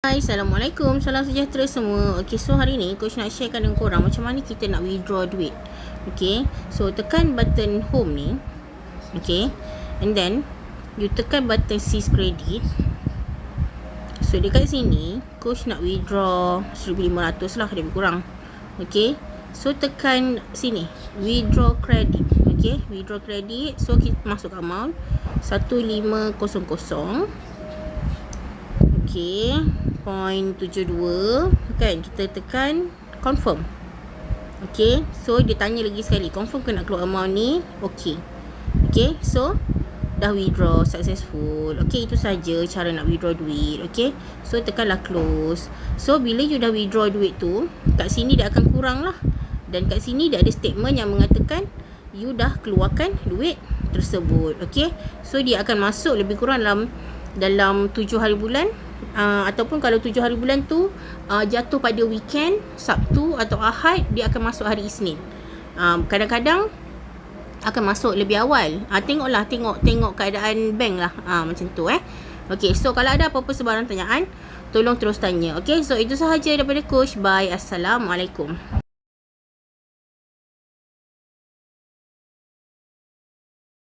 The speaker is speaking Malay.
Hai, Assalamualaikum, salam sejahtera semua. Okay, so hari ni coach nak sharekan dengan korang macam mana kita nak withdraw duit. Okay, so tekan button home ni. Okay, and then you tekan button seize credit. So dekat sini coach nak withdraw 1,500 lah, lebih kurang. Okay, so tekan sini withdraw credit. Okay, withdraw credit. So kita masuk amount 1500. Okay, 0.72 kan, kita tekan confirm. Okay, so dia tanya lagi sekali, confirm ke nak keluar amount ni? Okay. Okay, so dah withdraw successful. Okay, itu saja cara nak withdraw duit. Okay, so tekanlah close. So bila you dah withdraw duit tu, kat sini dia akan kurang lah. Dan kat sini dia ada statement yang mengatakan you dah keluarkan duit tersebut. Okay, so dia akan masuk lebih kurang dalam 7 hari bulan. Ataupun kalau 7 hari bulan tu jatuh pada weekend, Sabtu atau Ahad, dia akan masuk hari Isnin. Kadang-kadang akan masuk lebih awal. Tengok keadaan bank lah. Macam tu Okay, so kalau ada apa-apa sebarang tanyaan, tolong terus tanya. Okay, so itu sahaja daripada coach. Bye. Assalamualaikum.